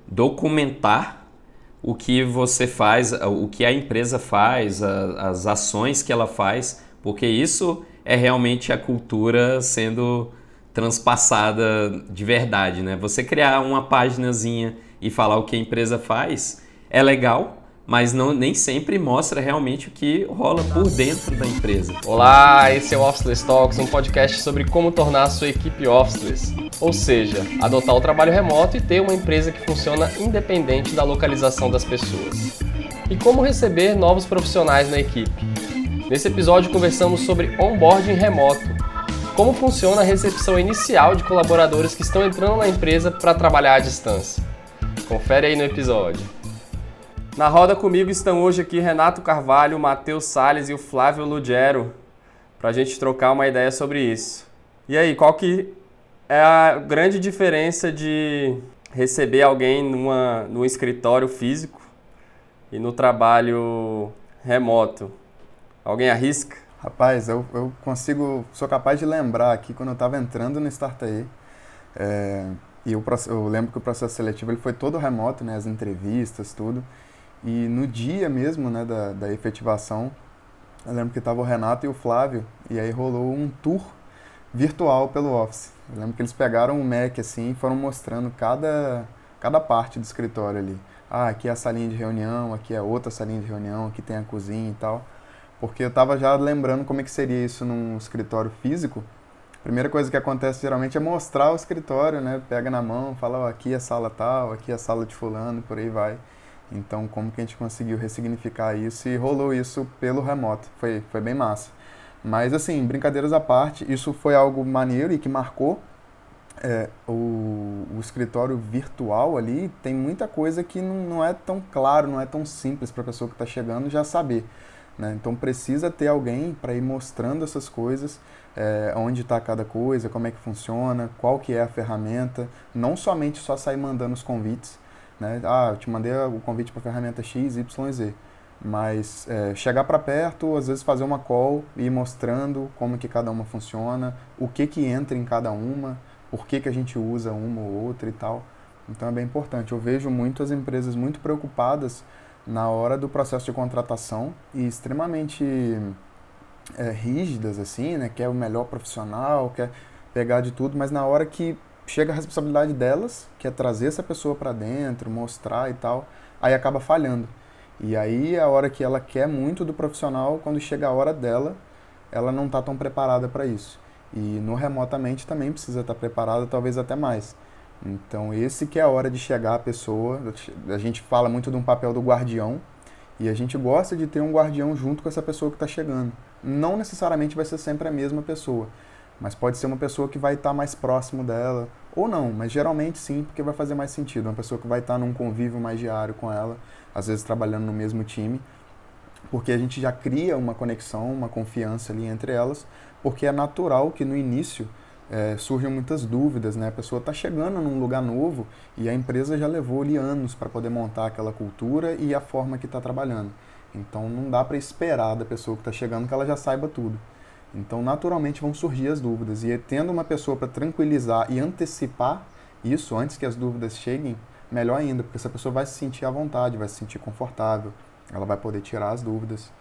documentar o que você faz, o que a empresa faz, as ações que ela faz, porque isso é realmente a cultura sendo transpassada de verdade, né? Você criar uma paginazinha e falar o que a empresa faz é legal, mas nem sempre mostra realmente o que rola por dentro da empresa. Olá, esse é o Officeless Talks, um podcast sobre como tornar a sua equipe officeless, ou seja, adotar o trabalho remoto e ter uma empresa que funciona independente da localização das pessoas. E como receber novos profissionais na equipe. Nesse episódio conversamos sobre onboarding remoto, como funciona a recepção inicial de colaboradores que estão entrando na empresa para trabalhar à distância. Confere aí no episódio. Na roda comigo estão hoje aqui Renato Carvalho, Matheus Salles e o Flávio Lugero, para a gente trocar uma ideia sobre isso. E aí, qual que é a grande diferença de receber alguém num escritório físico e no trabalho remoto? Alguém arrisca? Rapaz, eu sou capaz de lembrar aqui quando eu estava entrando no Startae, eu lembro que o processo seletivo ele foi todo remoto, né, as entrevistas, tudo. E no dia mesmo, né, da efetivação, eu lembro que estava o Renato e o Flávio, e aí rolou um tour virtual pelo Office. Eu lembro que eles pegaram um Mac assim e foram mostrando cada parte do escritório ali. Ah, aqui é a salinha de reunião, aqui é outra salinha de reunião, aqui tem a cozinha e tal. Porque eu estava já lembrando como é que seria isso num escritório físico. A primeira coisa que acontece geralmente é mostrar o escritório, né? Pega na mão, fala, ó, aqui é a sala tal, aqui é a sala de fulano, por aí vai. Então, como que a gente conseguiu ressignificar isso e rolou isso pelo remoto. Foi bem massa. Mas, assim, brincadeiras à parte, isso foi algo maneiro e que marcou o escritório virtual ali. Tem muita coisa que não é tão claro, não é tão simples para a pessoa que está chegando já saber, né? Então, precisa ter alguém para ir mostrando essas coisas, onde está cada coisa, como é que funciona, qual que é a ferramenta. Não somente só sair mandando os convites, né? Ah, eu te mandei o convite para a ferramenta X, Y, Z. Mas chegar para perto, às vezes fazer uma call e ir mostrando como que cada uma funciona, o que entra em cada uma, por que a gente usa uma ou outra e tal. Então é bem importante. Eu vejo muitas empresas muito preocupadas na hora do processo de contratação e extremamente rígidas, assim, né? Quer o melhor profissional, quer pegar de tudo, mas na hora que chega a responsabilidade delas, que é trazer essa pessoa para dentro, mostrar e tal, aí acaba falhando. E aí, a hora que ela quer muito do profissional, quando chega a hora dela, ela não está tão preparada para isso. E no remotamente também precisa estar preparada, talvez até mais. Então, esse que é a hora de chegar a pessoa. A gente fala muito de um papel do guardião, e a gente gosta de ter um guardião junto com essa pessoa que está chegando. Não necessariamente vai ser sempre a mesma pessoa, mas pode ser uma pessoa que vai estar mais próximo dela, ou não, mas geralmente sim, porque vai fazer mais sentido. Uma pessoa que vai estar num convívio mais diário com ela, às vezes trabalhando no mesmo time, porque a gente já cria uma conexão, uma confiança ali entre elas, porque é natural que no início surjam muitas dúvidas, né? A pessoa está chegando num lugar novo e a empresa já levou ali anos para poder montar aquela cultura e a forma que está trabalhando. Então não dá para esperar da pessoa que está chegando que ela já saiba tudo. Então, naturalmente, vão surgir as dúvidas. E tendo uma pessoa para tranquilizar e antecipar isso antes que as dúvidas cheguem, melhor ainda, porque essa pessoa vai se sentir à vontade, vai se sentir confortável, ela vai poder tirar as dúvidas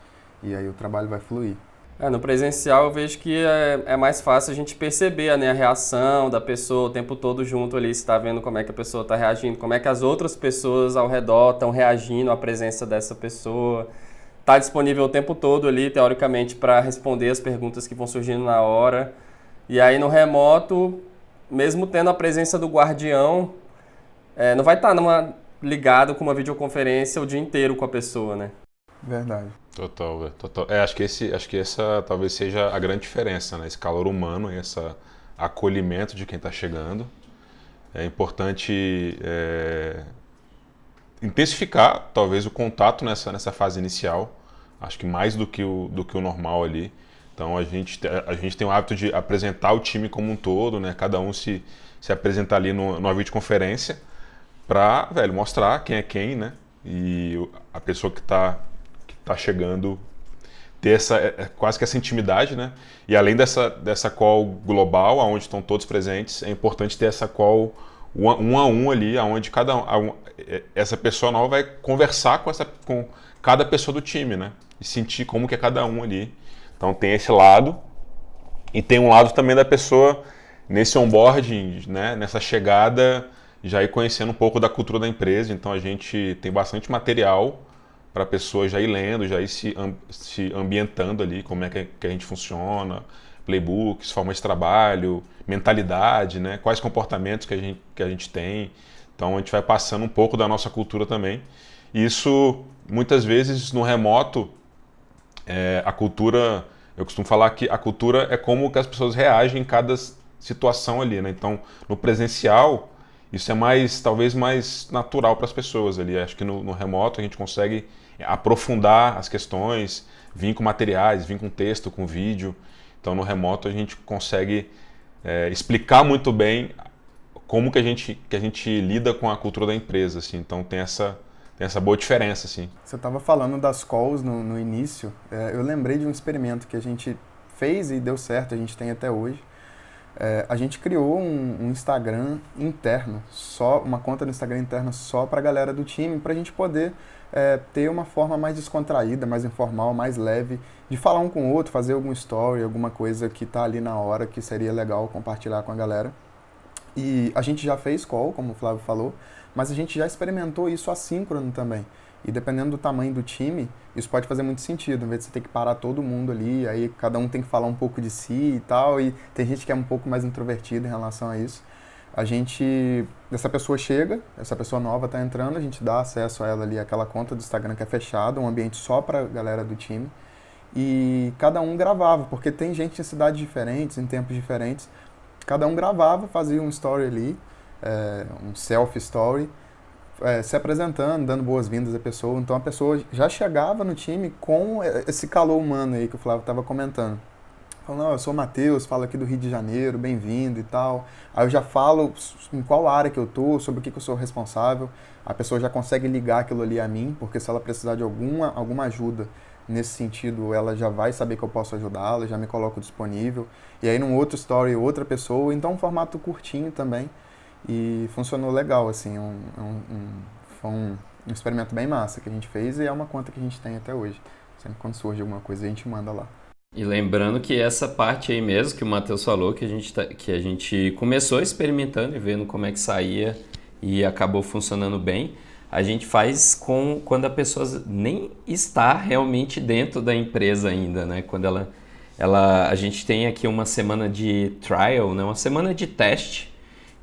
e aí o trabalho vai fluir. No presencial eu vejo que é mais fácil a gente perceber, né, a reação da pessoa o tempo todo junto ali, você está vendo como é que a pessoa está reagindo, como é que as outras pessoas ao redor estão reagindo à presença dessa pessoa. Está disponível o tempo todo ali, teoricamente, para responder as perguntas que vão surgindo na hora. E aí no remoto, mesmo tendo a presença do guardião, não vai estar ligado com uma videoconferência o dia inteiro com a pessoa, né? Verdade. Total, velho. Total. Acho que essa talvez seja a grande diferença, né? Esse calor humano e esse acolhimento de quem está chegando. É importante intensificar, talvez, o contato nessa fase inicial. Acho que mais do que o normal ali. Então, a gente tem o hábito de apresentar o time como um todo, né? Cada um se apresentar ali numa videoconferência para, velho, mostrar quem é quem, né? E a pessoa que tá chegando ter quase que essa intimidade, né? E além dessa call global, onde estão todos presentes, é importante ter essa call um a um ali, onde essa pessoa nova vai conversar com cada pessoa do time, né? E sentir como que é cada um ali. Então tem esse lado, e tem um lado também da pessoa nesse onboarding, né? Nessa chegada, já ir conhecendo um pouco da cultura da empresa. Então a gente tem bastante material para a pessoa já ir lendo, já ir se ambientando ali, como é que a gente funciona, playbooks, formas de trabalho, mentalidade, né? Quais comportamentos que a gente tem. Então a gente vai passando um pouco da nossa cultura também. E isso, muitas vezes, no remoto, a cultura, eu costumo falar que a cultura é como que as pessoas reagem em cada situação ali, né? Então, no presencial, isso é talvez mais natural para as pessoas ali. Acho que no remoto a gente consegue aprofundar as questões, vir com materiais, vir com texto, com vídeo. Então, no remoto a gente consegue explicar muito bem como que a gente lida com a cultura da empresa, assim. Então, tem essa boa diferença, assim. Você estava falando das calls no início. Eu lembrei de um experimento que a gente fez e deu certo, a gente tem até hoje. A gente criou um Instagram interno, uma conta no Instagram interno só para a galera do time, para a gente poder ter uma forma mais descontraída, mais informal, mais leve, de falar um com o outro, fazer algum story, alguma coisa que está ali na hora, que seria legal compartilhar com a galera. E a gente já fez call, como o Flávio falou, mas a gente já experimentou isso assíncrono também. E dependendo do tamanho do time, isso pode fazer muito sentido, em vez de você ter que parar todo mundo ali, aí cada um tem que falar um pouco de si e tal, e tem gente que é um pouco mais introvertida em relação a isso. Essa pessoa chega, essa pessoa nova está entrando, a gente dá acesso a ela ali, aquela conta do Instagram que é fechada, um ambiente só para a galera do time, e cada um gravava, porque tem gente em cidades diferentes, em tempos diferentes, cada um gravava, fazia um story ali, um selfie-story, se apresentando, dando boas-vindas à pessoa. Então a pessoa já chegava no time com esse calor humano aí que o Flávio estava comentando. Falando, eu sou o Matheus, falo aqui do Rio de Janeiro, bem-vindo e tal. Aí eu já falo em qual área que eu tô, sobre o que eu sou responsável. A pessoa já consegue ligar aquilo ali a mim, porque se ela precisar de alguma ajuda nesse sentido, ela já vai saber que eu posso ajudá-la, já me coloco disponível. E aí num outro story, outra pessoa. Então um formato curtinho também. E funcionou legal, assim, foi um experimento bem massa que a gente fez e é uma conta que a gente tem até hoje. Sempre quando surge alguma coisa a gente manda lá. E lembrando que essa parte aí mesmo que o Matheus falou, que a gente começou experimentando e vendo como é que saía e acabou funcionando bem, a gente faz quando a pessoa nem está realmente dentro da empresa ainda, né? Quando a gente tem aqui uma semana de trial, né? Uma semana de teste,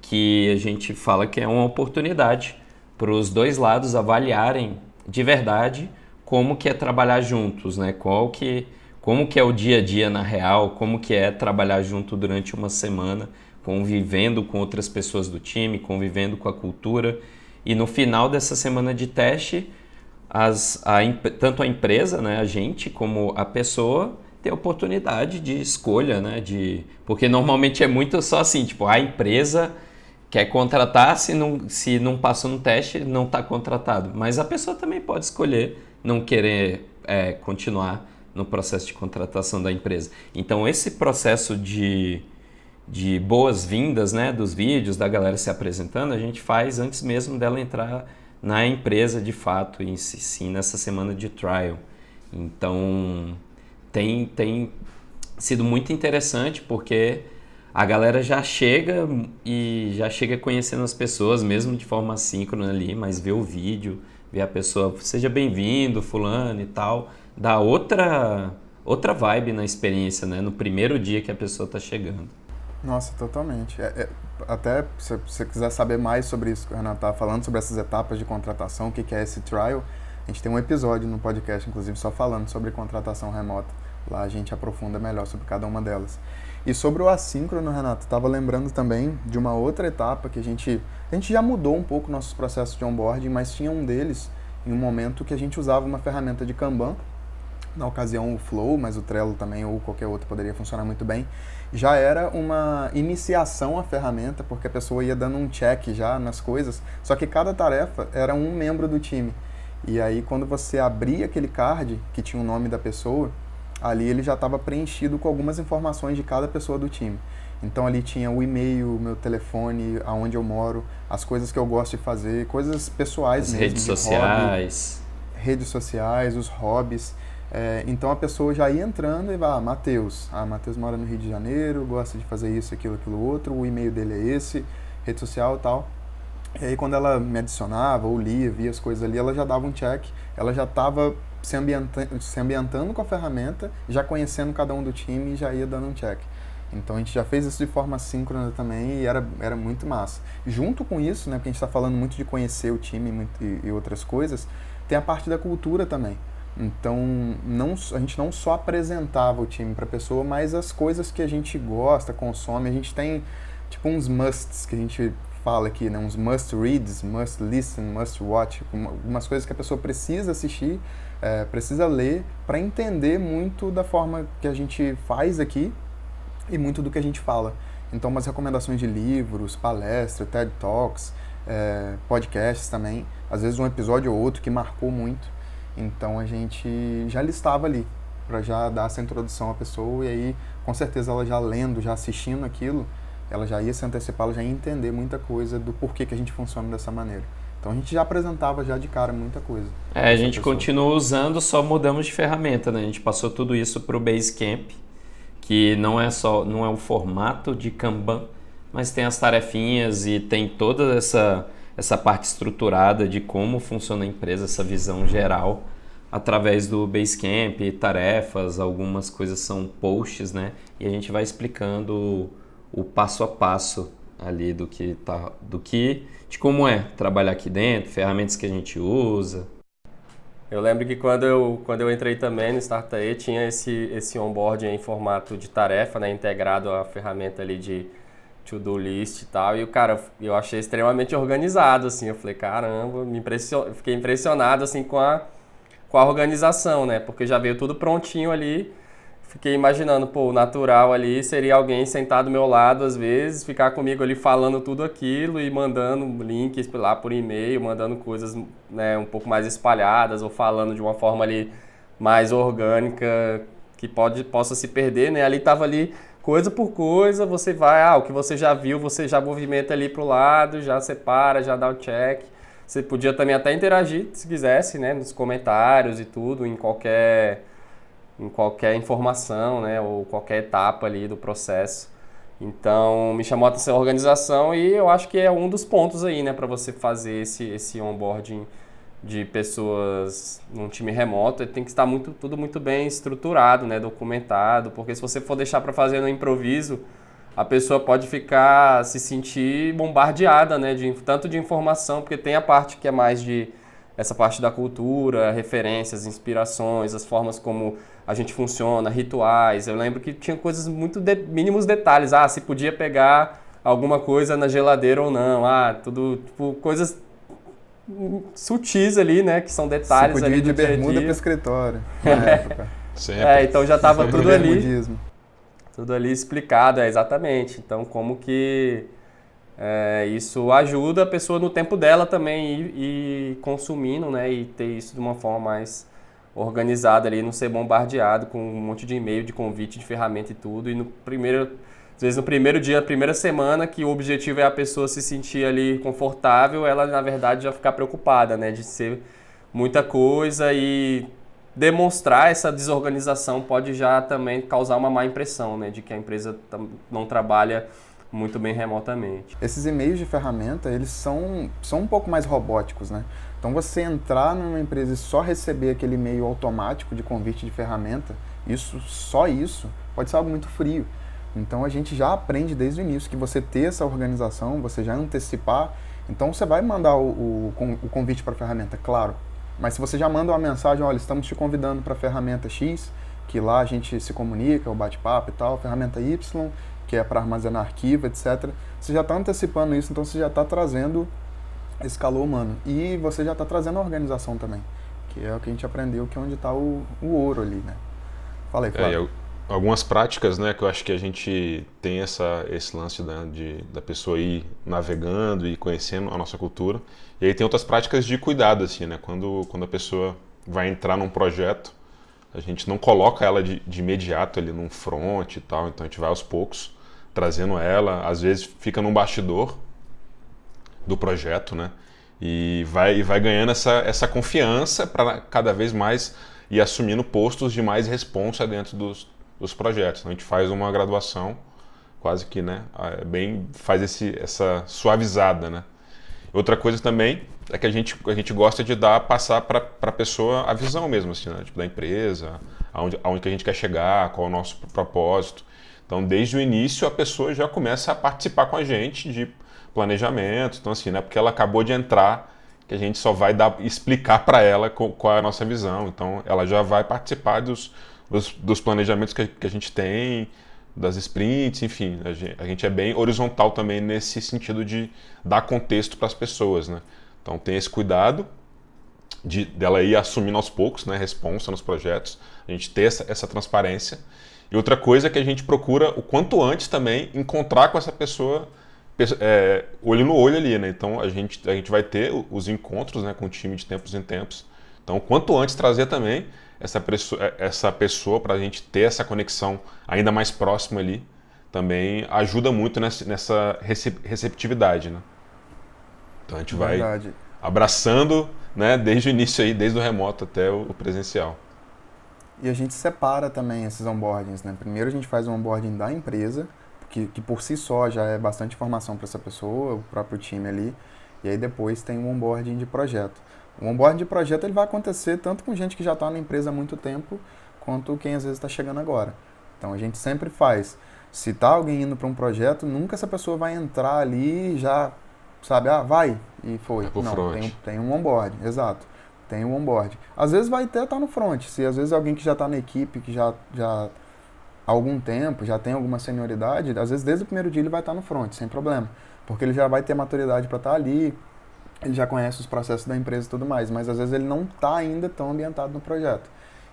que a gente fala que é uma oportunidade para os dois lados avaliarem de verdade como que é trabalhar juntos, né? Como que é o dia a dia na real, como que é trabalhar junto durante uma semana, convivendo com outras pessoas do time, convivendo com a cultura. E no final dessa semana de teste, tanto a empresa, né, a gente, como a pessoa, tem a oportunidade de escolha, né? Porque normalmente é muito só assim, tipo, a empresa quer contratar, se não passou no teste, não está contratado. Mas a pessoa também pode escolher não querer continuar no processo de contratação da empresa. Então, esse processo de boas-vindas, né, dos vídeos, da galera se apresentando, a gente faz antes mesmo dela entrar na empresa de fato, sim, nessa semana de trial. Então, tem sido muito interessante porque a galera já chega conhecendo as pessoas, mesmo de forma assíncrona ali, mas vê o vídeo, vê a pessoa, seja bem-vindo, fulano e tal, dá outra vibe na experiência, né? No primeiro dia que a pessoa está chegando. Nossa, totalmente. Até se você quiser saber mais sobre isso que o Renato estava falando, sobre essas etapas de contratação, o que é esse trial, a gente tem um episódio no podcast, inclusive, só falando sobre contratação remota. Lá a gente aprofunda melhor sobre cada uma delas. E sobre o assíncrono, Renato, estava lembrando também de uma outra etapa que a gente já mudou um pouco nossos processos de onboarding, mas tinha um deles em um momento que a gente usava uma ferramenta de Kanban, na ocasião o Flow, mas o Trello também ou qualquer outro poderia funcionar muito bem. Já era uma iniciação à ferramenta, porque a pessoa ia dando um check já nas coisas, só que cada tarefa era um membro do time. E aí quando você abria aquele card, que tinha o nome da pessoa, ali ele já estava preenchido com algumas informações de cada pessoa do time. Então ali tinha o e-mail, o meu telefone, aonde eu moro, as coisas que eu gosto de fazer, coisas pessoais As mesmo, redes de hobby, sociais. redes sociais, os hobbies. Então a pessoa já ia entrando e vai, Matheus mora no Rio de Janeiro, gosta de fazer isso, aquilo outro, o e-mail dele é esse, rede social e tal. E aí quando ela me adicionava ou lia, via as coisas ali, ela já dava um check, ela já estava se ambientando com a ferramenta, já conhecendo cada um do time e já ia dando um check. Então a gente já fez isso de forma síncrona também e era muito massa. Junto com isso, né, porque a gente está falando muito de conhecer o time e outras coisas, tem a parte da cultura também. Então a gente não só apresentava o time para a pessoa, mas as coisas que a gente gosta, consome. A gente tem tipo uns musts que a gente fala aqui, né? Uns must reads, must listen, must watch, algumas coisas que a pessoa precisa assistir, precisa ler para entender muito da forma que a gente faz aqui e muito do que a gente fala. Então umas recomendações de livros, palestras, TED Talks, podcasts também, às vezes um episódio ou outro que marcou muito. Então a gente já listava ali para já dar essa introdução à pessoa e aí com certeza ela já lendo, já assistindo aquilo, ela já ia se antecipar, ela já ia entender muita coisa do porquê que a gente funciona dessa maneira. Então a gente já apresentava já de cara muita coisa. A gente continua usando, só mudamos de ferramenta, né? A gente passou tudo isso para o Basecamp, que não é o formato de Kanban, mas tem as tarefinhas e tem toda essa parte estruturada de como funciona a empresa, essa visão geral, através do Basecamp, tarefas, algumas coisas são posts, né? E a gente vai explicando o passo a passo ali de como é trabalhar aqui dentro, ferramentas que a gente usa. Eu lembro que quando eu entrei também no Startae, tinha esse onboarding em formato de tarefa, né, integrado à ferramenta ali de to-do list e tal, e o cara, eu achei extremamente organizado, assim, eu falei, caramba, fiquei impressionado, assim, com a organização, né, porque já veio tudo prontinho ali, fiquei imaginando, pô, o natural ali seria alguém sentado do meu lado, às vezes, ficar comigo ali falando tudo aquilo e mandando links lá por e-mail, mandando coisas, né, um pouco mais espalhadas ou falando de uma forma ali mais orgânica, que possa se perder, né, ali tava ali coisa por coisa, você vai, o que você já viu, você já movimenta ali pro lado, já separa, já dá o check. Você podia também até interagir, se quisesse, né, nos comentários e tudo, em qualquer informação, né, ou qualquer etapa ali do processo. Então, me chamou a atenção a organização e eu acho que é um dos pontos aí, né, para você fazer esse onboarding de pessoas num time remoto, tem que estar tudo muito bem estruturado, né, documentado, porque se você for deixar para fazer no improviso, a pessoa pode se sentir bombardeada, né, tanto de informação, porque tem a parte que é mais essa parte da cultura, referências, inspirações, as formas como a gente funciona, rituais. Eu lembro que tinha coisas muito mínimos detalhes, se podia pegar alguma coisa na geladeira ou não, tudo, tipo, coisas sutis ali, né, que são detalhes Você podia ali ir de do dia a bermuda dia. para escritório na época. Então já estava tudo ali. Bermudismo. Tudo ali explicado, exatamente. Então, como que isso ajuda a pessoa no tempo dela também ir consumindo, né? E ter isso de uma forma mais organizada ali, não ser bombardeado com um monte de e-mail, de convite, de ferramenta e tudo. E às vezes no primeiro dia, primeira semana, que o objetivo é a pessoa se sentir ali confortável, ela, na verdade, já ficar preocupada, né? De ser muita coisa e demonstrar essa desorganização pode já também causar uma má impressão, né, de que a empresa não trabalha muito bem remotamente. Esses e-mails de ferramenta, eles são um pouco mais robóticos, né? Então você entrar numa empresa e só receber aquele e-mail automático de convite de ferramenta, só isso pode ser algo muito frio. Então a gente já aprende desde o início que você ter essa organização, você já antecipar, então você vai mandar o convite para a ferramenta, claro. Mas se você já manda uma mensagem, olha, estamos te convidando para a ferramenta X, que lá a gente se comunica, o bate-papo e tal, ferramenta Y, que é para armazenar arquivo, etc. Você já está antecipando isso, então você já está trazendo esse calor humano. E você já está trazendo a organização também, que é o que a gente aprendeu, que é onde está o ouro ali, né? Fala aí, Flávio. Algumas práticas, né, que eu acho que a gente tem esse lance da pessoa ir navegando e conhecendo a nossa cultura. E aí tem outras práticas de cuidado, assim, né? Quando a pessoa vai entrar num projeto, a gente não coloca ela de imediato ali num front e tal, então a gente vai aos poucos trazendo ela, às vezes fica num bastidor do projeto, né? E vai ganhando essa confiança para cada vez mais ir assumindo postos de mais responsa dentro dos projetos. Então, a gente faz uma graduação quase que, né, faz essa suavizada, né? Outra coisa também é que a gente gosta de passar para a pessoa a visão mesmo, assim, né? Tipo, da empresa, aonde que a gente quer chegar, qual é o nosso propósito. Então, desde o início, a pessoa já começa a participar com a gente de planejamento. Então, assim, não é porque ela acabou de entrar que a gente só vai explicar para ela qual é a nossa visão. Então, ela já vai participar dos planejamentos que a gente tem, das sprints, enfim. A gente é bem horizontal também nesse sentido de dar contexto para as pessoas, né? Então, tem esse cuidado dela ir assumindo aos poucos, né, responsa nos projetos, a gente ter essa transparência. E outra coisa é que a gente procura, o quanto antes também, encontrar com essa pessoa olho no olho ali, né? Então, a gente vai ter os encontros, né, com o time de tempos em tempos. Então, quanto antes trazer também essa pessoa para a gente ter essa conexão ainda mais próxima ali, também ajuda muito nessa receptividade, né? Então, a gente vai abraçando, né, desde o início aí, desde o remoto até o presencial. E a gente separa também esses onboardings, né? Primeiro a gente faz o onboarding da empresa, que por si só já é bastante informação para essa pessoa, o próprio time ali, e aí depois tem o onboarding de projeto. O onboarding de projeto ele vai acontecer tanto com gente que já está na empresa há muito tempo, quanto quem às vezes está chegando agora. Então a gente sempre faz, se está alguém indo para um projeto, nunca essa pessoa vai entrar ali e já, sabe, vai, e foi. Não, tem um onboarding, exato. Tem um onboarding. Às vezes vai até estar no front, se às vezes alguém que já está na equipe, que já há algum tempo, já tem alguma senioridade, às vezes desde o primeiro dia ele vai estar no front, sem problema. Porque ele já vai ter maturidade para estar ali, ele já conhece os processos da empresa e tudo mais, mas às vezes ele não está ainda tão ambientado no projeto.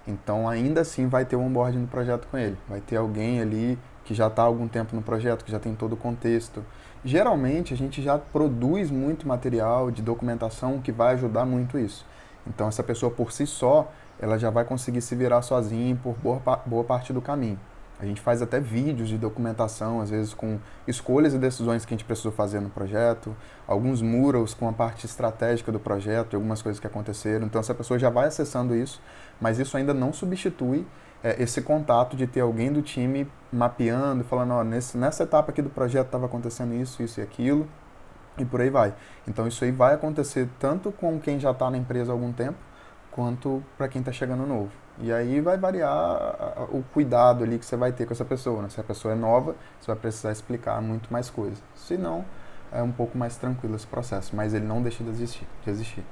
Então ainda assim vai ter um onboarding no projeto com ele. Vai ter alguém ali que já está há algum tempo no projeto, que já tem todo o contexto. Geralmente a gente já produz muito material de documentação que vai ajudar muito isso. Então essa pessoa por si só, ela já vai conseguir se virar sozinha por boa parte do caminho. A gente faz até vídeos de documentação, às vezes com escolhas e decisões que a gente precisou fazer no projeto, alguns murals com a parte estratégica do projeto, algumas coisas que aconteceram. Então essa pessoa já vai acessando isso, mas isso ainda não substitui esse contato de ter alguém do time mapeando, falando, ó, nessa etapa aqui do projeto estava acontecendo isso e aquilo, e por aí vai. Então isso aí vai acontecer tanto com quem já está na empresa há algum tempo, quanto para quem está chegando novo. E aí vai variar o cuidado ali que você vai ter com essa pessoa, né? Se a pessoa é nova, você vai precisar explicar muito mais coisas. Se não, é um pouco mais tranquilo esse processo, mas ele não deixa de existir.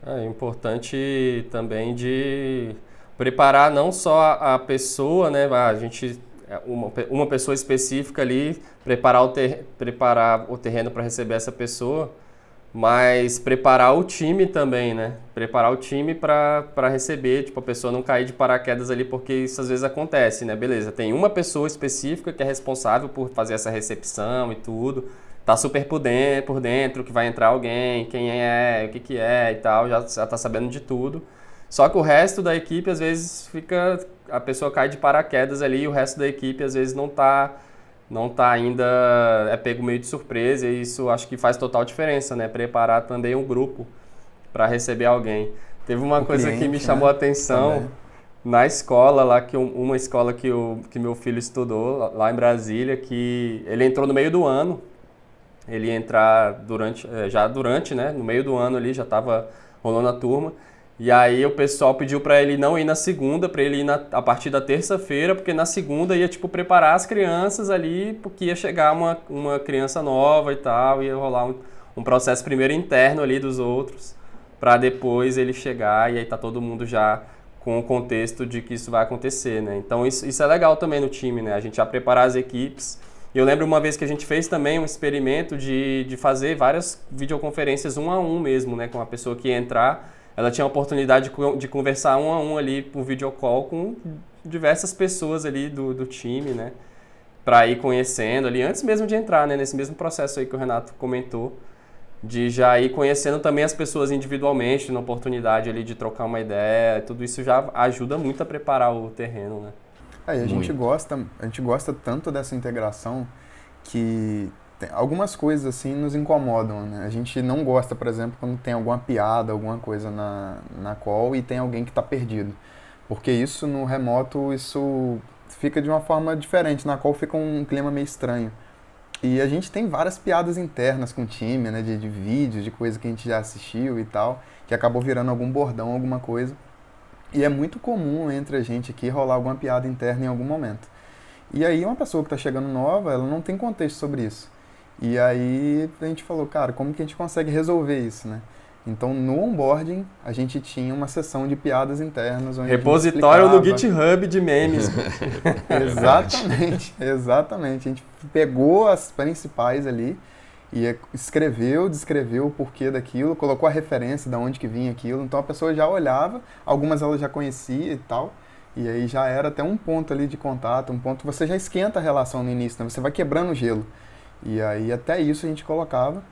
É importante também de preparar não só a pessoa, né? A gente, uma pessoa específica ali, preparar o terreno para receber essa pessoa, mas preparar o time também, né? Preparar o time para receber, tipo, a pessoa não cair de paraquedas ali, porque isso às vezes acontece, né? Beleza, tem uma pessoa específica que é responsável por fazer essa recepção e tudo, tá super por dentro que vai entrar alguém, quem é, o que é e tal, já tá sabendo de tudo. Só que o resto da equipe, às vezes, a pessoa cai de paraquedas ali e o resto da equipe, às vezes, não tá ainda, é pego meio de surpresa, e isso acho que faz total diferença, né? Preparar também um grupo para receber alguém. Teve uma coisa que me chamou a atenção também. Na escola, lá uma escola que meu filho estudou, lá em Brasília, que ele entrou no meio do ano, ele ia entrar durante, né? No meio do ano ali, já estava rolando a turma. E aí o pessoal pediu para ele não ir na segunda, para ele ir a partir da terça-feira, porque na segunda ia, tipo, preparar as crianças ali, porque ia chegar uma criança nova e tal, ia rolar um processo primeiro interno ali dos outros, para depois ele chegar e aí tá todo mundo já com o contexto de que isso vai acontecer, né? Então isso é legal também no time, né? A gente já preparar as equipes. E eu lembro uma vez que a gente fez também um experimento de fazer várias videoconferências 1 a 1 mesmo, né? Com a pessoa que ia entrar. Ela tinha a oportunidade de conversar 1 a 1 ali por videocall com diversas pessoas ali do time, né? Para ir conhecendo ali, antes mesmo de entrar, né? Nesse mesmo processo aí que o Renato comentou, de já ir conhecendo também as pessoas individualmente, na oportunidade ali de trocar uma ideia. Tudo isso já ajuda muito a preparar o terreno, né? Aí a gente Muito. gosta tanto dessa integração que algumas coisas assim nos incomodam, né? A gente não gosta, por exemplo, quando tem alguma piada, alguma coisa na call e tem alguém que está perdido. Porque isso no remoto, isso fica de uma forma diferente. Na call fica um clima meio estranho. E a gente tem várias piadas internas com o time, né? De vídeos, de coisa que a gente já assistiu e tal, que acabou virando algum bordão, alguma coisa. E é muito comum entre a gente aqui rolar alguma piada interna em algum momento. E aí uma pessoa que está chegando nova, ela não tem contexto sobre isso. E aí a gente falou, cara, como que a gente consegue resolver isso, né? Então no onboarding a gente tinha uma sessão de piadas internas onde Repositório a no gente explicava. GitHub de memes. Exatamente, exatamente. A gente pegou as principais ali e escreveu, descreveu o porquê daquilo, colocou a referência de onde que vinha aquilo. Então a pessoa já olhava, algumas ela já conhecia e tal. E aí já era até um ponto ali de contato, um ponto você já esquenta a relação no início, né? Você vai quebrando o gelo. E aí até isso a gente colocava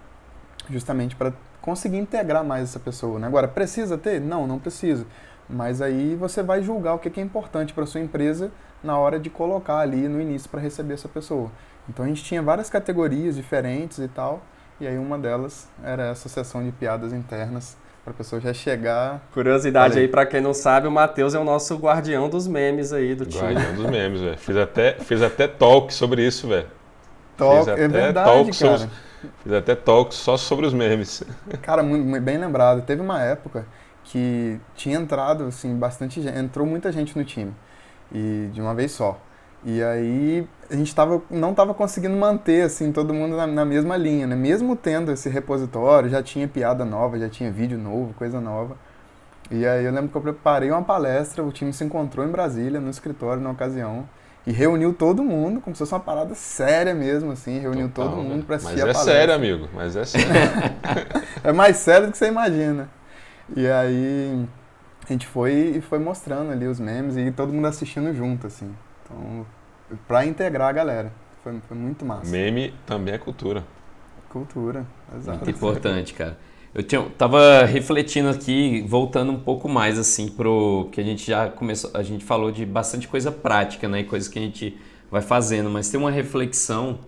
justamente para conseguir integrar mais essa pessoa, né? Agora, precisa ter? Não, não precisa. Mas aí você vai julgar o que é importante para sua empresa na hora de colocar ali no início para receber essa pessoa. Então a gente tinha várias categorias diferentes e tal, e aí uma delas era essa sessão de piadas internas para a pessoa já chegar. Curiosidade Falei. aí, pra quem não sabe, o Matheus é o nosso guardião dos memes aí do time. Guardião dos memes, velho. Fiz até talk sobre isso, velho. Talk, é verdade, cara. Fiz até talk só sobre os memes. Cara, bem lembrado. Teve uma época que tinha entrado, assim, bastante gente, entrou muita gente no time, e de uma vez só. E aí a gente não estava conseguindo manter, assim, todo mundo na mesma linha, né? Mesmo tendo esse repositório, já tinha piada nova, já tinha vídeo novo, coisa nova. E aí eu lembro que eu preparei uma palestra, o time se encontrou em Brasília, no escritório, na ocasião, e reuniu todo mundo, como se fosse uma parada séria mesmo, assim, reuniu Total, todo mundo para assistir Mas a é palestra. sério, amigo. Mas é sério. É mais sério do que você imagina. E aí a gente foi mostrando ali os memes e todo mundo assistindo junto, assim. Então, pra integrar a galera. Foi muito massa. Meme também é cultura. Cultura, exato. Muito importante, cara. Tava refletindo aqui, voltando um pouco mais assim pro que a gente já começou, a gente falou de bastante coisa prática, né, e coisas que a gente vai fazendo, mas tem uma reflexão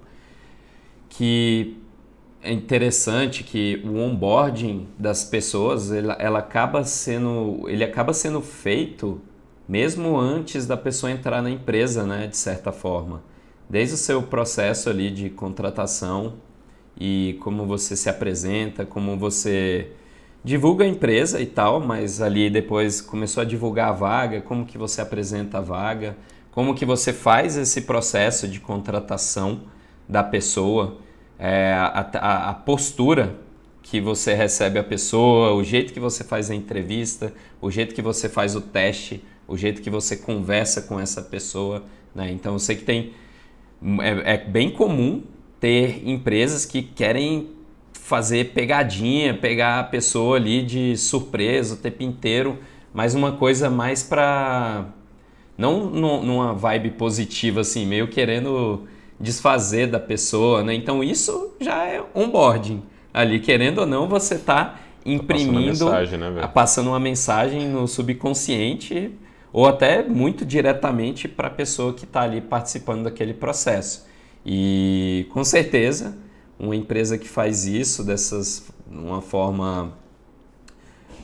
que é interessante, que o onboarding das pessoas, ele acaba sendo feito mesmo antes da pessoa entrar na empresa, né, de certa forma. Desde o seu processo ali de contratação e como você se apresenta, como você divulga a empresa e tal, mas ali depois começou a divulgar a vaga, como que você apresenta a vaga, como que você faz esse processo de contratação da pessoa, a postura que você recebe a pessoa, o jeito que você faz a entrevista, o jeito que você faz o teste, o jeito que você conversa com essa pessoa, né? Então eu sei que é bem comum ter empresas que querem fazer pegadinha, pegar a pessoa ali de surpresa o tempo inteiro, mas uma coisa mais para não numa vibe positiva assim, meio querendo desfazer da pessoa, né? Então isso já é onboarding. Ali, querendo ou não, você está imprimindo, passando uma mensagem no subconsciente ou até muito diretamente para a pessoa que está ali participando daquele processo. E com certeza, uma empresa que faz isso de uma forma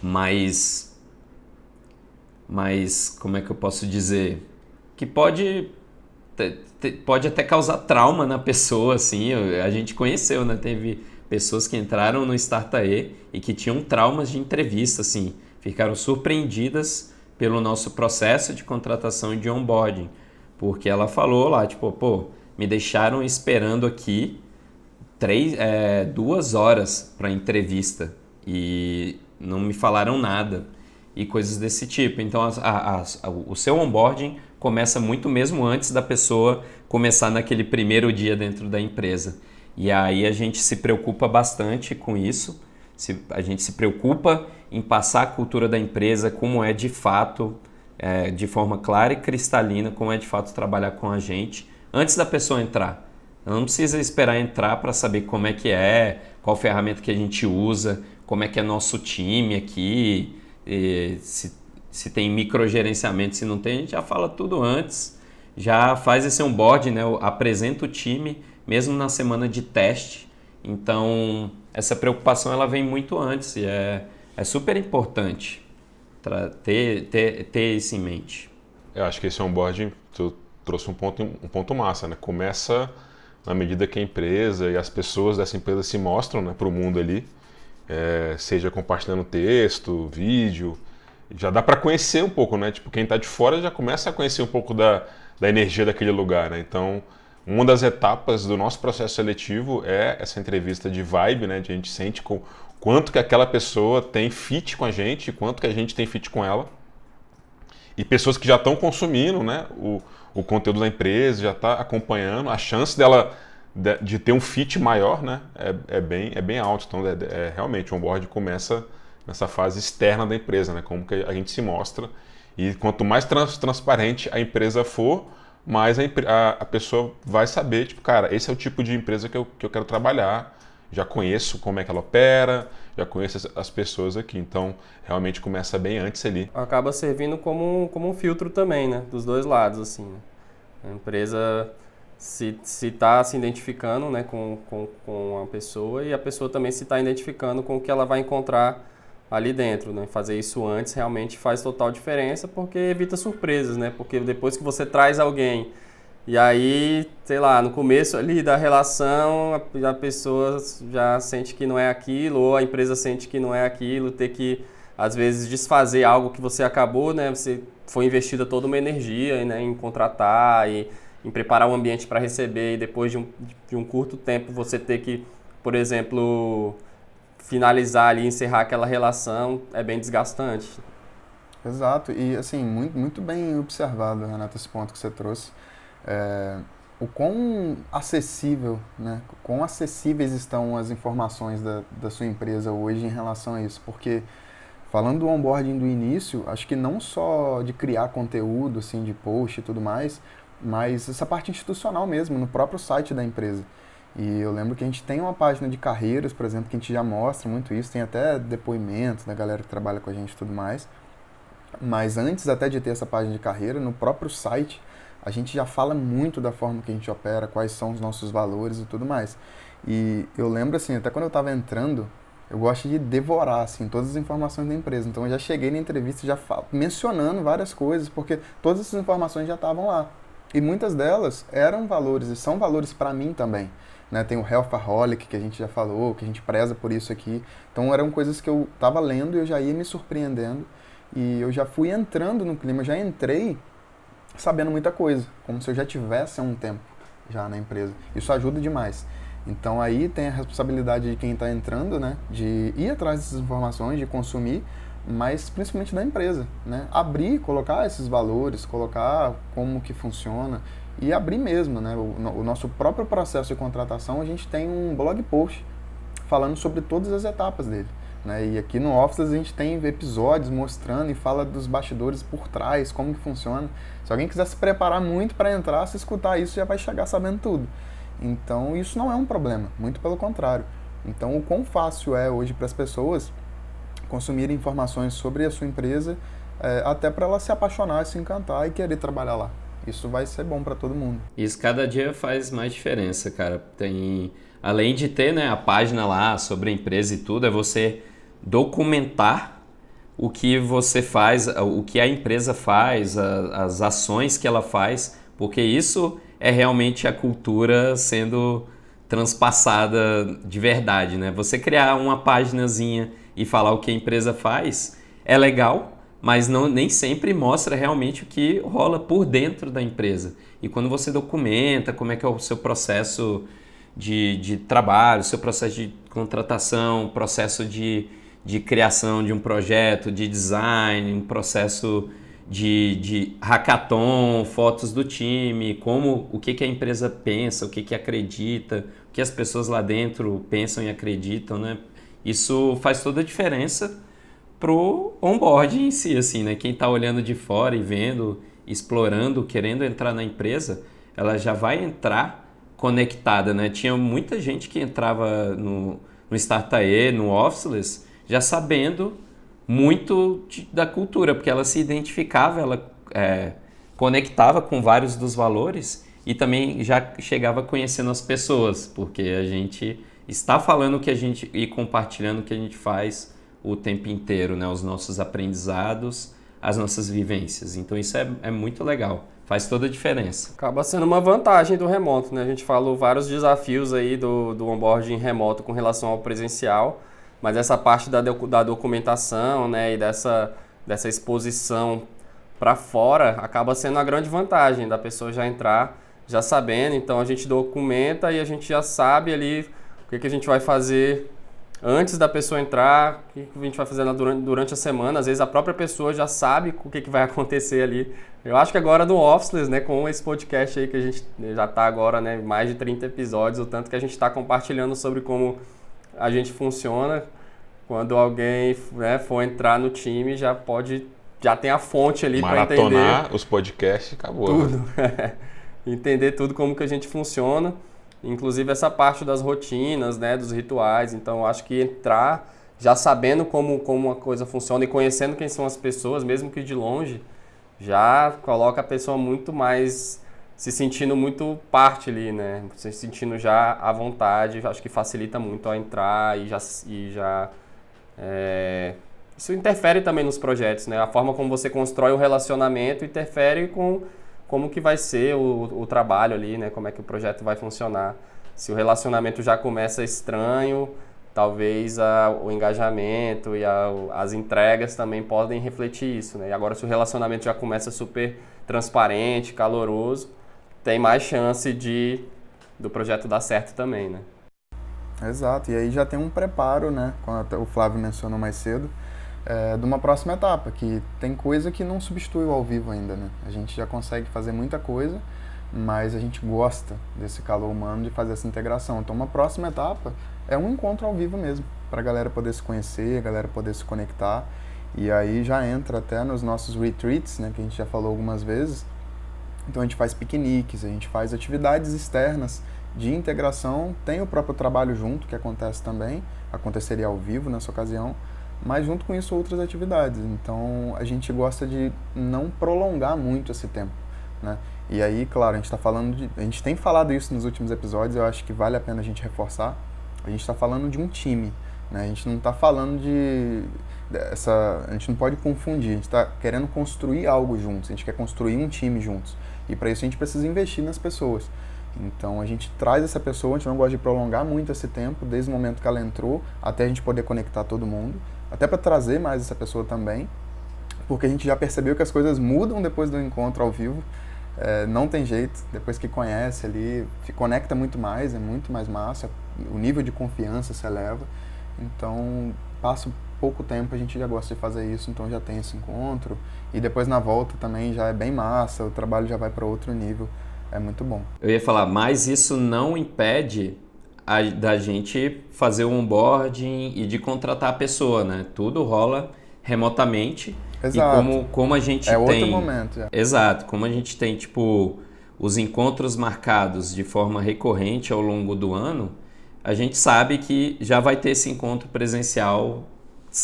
mais, como é que eu posso dizer, que pode até causar trauma na pessoa, assim. A gente conheceu, né? Teve pessoas que entraram no Startae e que tinham traumas de entrevista, assim, ficaram surpreendidas pelo nosso processo de contratação e de onboarding, porque ela falou lá, tipo, pô, me deixaram esperando aqui 2 horas para entrevista e não me falaram nada e coisas desse tipo. Então o seu onboarding começa muito mesmo antes da pessoa começar naquele primeiro dia dentro da empresa. E aí a gente se preocupa bastante com isso, a gente se preocupa em passar a cultura da empresa, como é de fato, de forma clara e cristalina, como é de fato trabalhar com a gente, antes da pessoa entrar. Ela não precisa esperar entrar para saber como é que é, qual ferramenta que a gente usa, como é que é nosso time aqui, se tem microgerenciamento, se não tem, a gente já fala tudo antes, já faz esse onboard, né? Apresenta o time, mesmo na semana de teste. Então, essa preocupação ela vem muito antes e é super importante ter isso em mente. Eu acho que esse onboarding, tu trouxe um ponto massa, né? Começa na medida que a empresa e as pessoas dessa empresa se mostram, né, para o mundo ali, seja compartilhando texto, vídeo, já dá para conhecer um pouco, né? Tipo, quem está de fora já começa a conhecer um pouco da energia daquele lugar, né? Então, uma das etapas do nosso processo seletivo é essa entrevista de vibe, né? De a gente sente quanto que aquela pessoa tem fit com a gente, quanto que a gente tem fit com ela. E pessoas que já estão consumindo, né, o conteúdo da empresa, já está acompanhando, a chance dela de ter um fit maior, né, é bem alta. Então, realmente, o onboard começa nessa fase externa da empresa, né, como que a gente se mostra. E quanto mais transparente a empresa for, mais a pessoa vai saber, tipo, cara, esse é o tipo de empresa que eu quero trabalhar, já conheço como é que ela opera, já conheço as pessoas aqui. Então, realmente começa bem antes ali. Acaba servindo como um filtro também, né? Dos dois lados, assim. Né? A empresa se está se identificando, né, com a pessoa, e a pessoa também se está identificando com o que ela vai encontrar ali dentro, né? Fazer isso antes realmente faz total diferença, porque evita surpresas, né? Porque depois que você traz alguém e aí, sei lá, no começo ali da relação, a pessoa já sente que não é aquilo, ou a empresa sente que não é aquilo, ter que, às vezes, desfazer algo que você acabou, né? Você foi investida toda uma energia, né, em contratar e em preparar o ambiente para receber, e depois de um curto tempo você ter que, por exemplo, finalizar ali, encerrar aquela relação, é bem desgastante. Exato, e assim, muito bem observado, Renato, esse ponto que você trouxe. O quão acessível, né, quão acessíveis estão as informações da sua empresa hoje em relação a isso, porque falando do onboarding do início, acho que não só de criar conteúdo, assim, de post e tudo mais, mas essa parte institucional mesmo, no próprio site da empresa. E eu lembro que a gente tem uma página de carreiras, por exemplo, que a gente já mostra muito isso, tem até depoimentos da galera que trabalha com a gente e tudo mais, mas antes até de ter essa página de carreira, no próprio site, a gente já fala muito da forma que a gente opera, quais são os nossos valores e tudo mais. E eu lembro, assim, até quando eu estava entrando, eu gosto de devorar, assim, todas as informações da empresa. Então eu já cheguei na entrevista já mencionando várias coisas, porque todas essas informações já estavam lá. E muitas delas eram valores, e são valores para mim também. Né? Tem o Healthaholic, que a gente já falou, que a gente preza por isso aqui. Então eram coisas que eu estava lendo e eu já ia me surpreendendo. E eu já fui entrando no clima, já entrei sabendo muita coisa, como se eu já tivesse há um tempo já na empresa. Isso ajuda demais. Então aí tem a responsabilidade de quem está entrando, né, de ir atrás dessas informações, de consumir, mas principalmente da empresa, né, abrir, colocar esses valores, colocar como que funciona e abrir mesmo, né, o nosso próprio processo de contratação. A gente tem um blog post falando sobre todas as etapas dele. Né? E aqui no Office a gente tem episódios mostrando e fala dos bastidores por trás, como que funciona. Se alguém quiser se preparar muito para entrar, se escutar isso, já vai chegar sabendo tudo. Então isso não é um problema, muito pelo contrário. Então o quão fácil é hoje para as pessoas consumirem informações sobre a sua empresa, até para ela se apaixonar, se encantar e querer trabalhar lá. Isso vai ser bom para todo mundo. Isso cada dia faz mais diferença, cara. Além de ter, né, a página lá sobre a empresa e tudo, é você documentar o que você faz, o que a empresa faz, as ações que ela faz, porque isso é realmente a cultura sendo transpassada de verdade, né? Você criar uma paginazinha e falar o que a empresa faz é legal, mas nem sempre mostra realmente o que rola por dentro da empresa. E quando você documenta como é que é o seu processo de trabalho, seu processo de contratação, processo de criação de um projeto, de design, um processo de hackathon, fotos do time, o que a empresa pensa, o que acredita, o que as pessoas lá dentro pensam e acreditam, né? Isso faz toda a diferença pro onboard em si, assim, né? Quem está olhando de fora e vendo, explorando, querendo entrar na empresa, ela já vai entrar conectada, né? Tinha muita gente que entrava no Startae, no Officeless, já sabendo muito da cultura, porque ela se identificava, ela conectava com vários dos valores e também já chegava conhecendo as pessoas, porque a gente está falando o que a gente e compartilhando o que a gente faz o tempo inteiro, né? Os nossos aprendizados, as nossas vivências. Então isso é muito legal, faz toda a diferença. Acaba sendo uma vantagem do remoto, né? A gente falou vários desafios aí do onboarding remoto com relação ao presencial, mas essa parte da documentação, né, e dessa exposição para fora acaba sendo a grande vantagem da pessoa já entrar já sabendo. Então a gente documenta e a gente já sabe ali o que a gente vai fazer antes da pessoa entrar, o que a gente vai fazer durante a semana. Às vezes a própria pessoa já sabe o que vai acontecer ali. Eu acho que agora no Officeless, né, com esse podcast aí que a gente já está agora, né, mais de 30 episódios, o tanto que a gente está compartilhando sobre como a gente funciona. Quando alguém, né, for entrar no time, já tem a fonte ali para entender. Maratonar os podcasts, acabou. Tudo. Entender tudo como que a gente funciona. Inclusive essa parte das rotinas, né, dos rituais. Então, eu acho que entrar já sabendo como a coisa funciona e conhecendo quem são as pessoas, mesmo que de longe, já coloca a pessoa muito mais se sentindo muito parte ali, né? Se sentindo já à vontade. Acho que facilita muito a entrar isso interfere também nos projetos, né? A forma como você constrói o relacionamento interfere com como que vai ser o trabalho ali, né? Como é que o projeto vai funcionar. Se o relacionamento já começa estranho, talvez o engajamento e as entregas também podem refletir isso, né? E agora, se o relacionamento já começa super transparente, caloroso, tem mais chance do projeto dar certo também, né? Exato, e aí já tem um preparo, né? Como até o Flávio mencionou mais cedo, de uma próxima etapa, que tem coisa que não substitui o ao vivo ainda, né? A gente já consegue fazer muita coisa, mas a gente gosta desse calor humano de fazer essa integração. Então, uma próxima etapa é um encontro ao vivo mesmo, para a galera poder se conhecer, a galera poder se conectar, e aí já entra até nos nossos retreats, né? Que a gente já falou algumas vezes. Então, a gente faz piqueniques, a gente faz atividades externas de integração, tem o próprio trabalho junto, que acontece também, aconteceria ao vivo nessa ocasião, mas junto com isso outras atividades. Então a gente gosta de não prolongar muito esse tempo, né? E aí, claro, a gente tem falado isso nos últimos episódios, eu acho que vale a pena a gente reforçar. A gente está falando de um time, né? A gente não está falando a gente não pode confundir, a gente está querendo construir algo juntos, a gente quer construir um time juntos. E para isso a gente precisa investir nas pessoas. Então a gente traz essa pessoa, a gente não gosta de prolongar muito esse tempo, desde o momento que ela entrou, até a gente poder conectar todo mundo, até para trazer mais essa pessoa também, porque a gente já percebeu que as coisas mudam depois do encontro ao vivo, não tem jeito, depois que conhece ali, se conecta muito mais, é muito mais massa, o nível de confiança se eleva, então passa pouco tempo, a gente já gosta de fazer isso, então já tem esse encontro, e depois na volta também já é bem massa, o trabalho já vai para outro nível. É muito bom. Eu ia falar, mas isso não impede da gente fazer o onboarding e de contratar a pessoa, né? Tudo rola remotamente. Exato. E como a gente tem... tem... outro momento. Exato. Como a gente tem, tipo, os encontros marcados de forma recorrente ao longo do ano, a gente sabe que já vai ter esse encontro presencial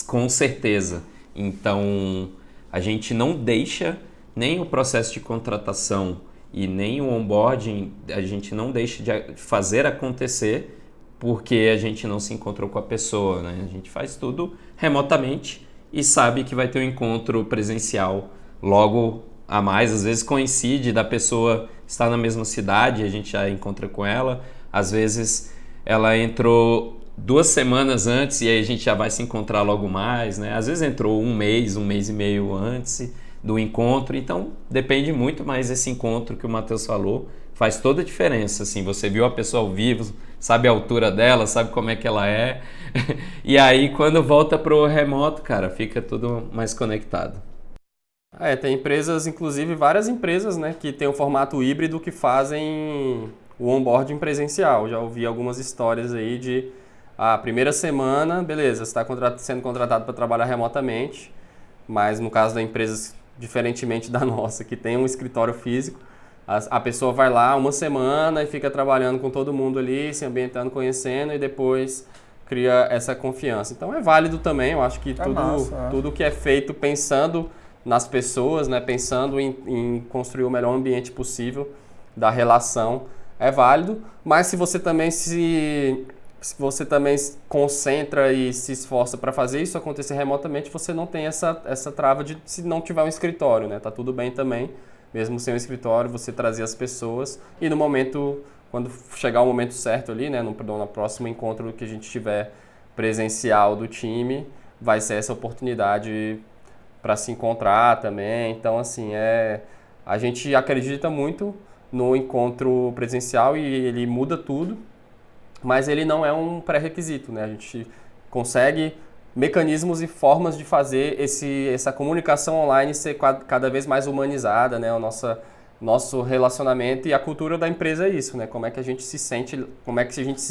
com certeza. Então, a gente não deixa nem o processo de contratação e nem o onboarding, a gente não deixa de fazer acontecer porque a gente não se encontrou com a pessoa, né? A gente faz tudo remotamente e sabe que vai ter um encontro presencial logo a mais. Às vezes coincide da pessoa estar na mesma cidade, a gente já encontra com ela. Às vezes ela entrou 2 semanas antes e aí a gente já vai se encontrar logo mais, né? Às vezes entrou um mês e meio antes do encontro, então depende muito mais desse encontro que o Matheus falou, faz toda a diferença, assim, você viu a pessoa ao vivo, sabe a altura dela, sabe como é que ela é, e aí quando volta pro remoto, cara, fica tudo mais conectado. Tem empresas, inclusive várias empresas, né, que tem o formato híbrido que fazem o onboarding presencial. Já ouvi algumas histórias aí de a primeira semana, beleza, você está sendo contratado para trabalhar remotamente, mas no caso da empresa, diferentemente da nossa, que tem um escritório físico, a pessoa vai lá uma semana e fica trabalhando com todo mundo ali, se ambientando, conhecendo, e depois cria essa confiança. Então é válido também, eu acho que tudo que é feito pensando nas pessoas, né, pensando em construir o melhor ambiente possível da relação, é válido, mas se você também se você também se concentra e se esforça para fazer isso acontecer remotamente, você não tem essa trava de se não tiver um escritório, né? Tá tudo bem também, mesmo sem um escritório, você trazer as pessoas e no momento, quando chegar o momento certo ali, né, no próximo encontro que a gente tiver presencial do time, vai ser essa oportunidade para se encontrar também. Então, assim, a gente acredita muito no encontro presencial e ele muda tudo, mas ele não é um pré-requisito, né? A gente consegue mecanismos e formas de fazer essa comunicação online ser cada vez mais humanizada, né? Nosso relacionamento e a cultura da empresa é isso, né? Como é que a gente se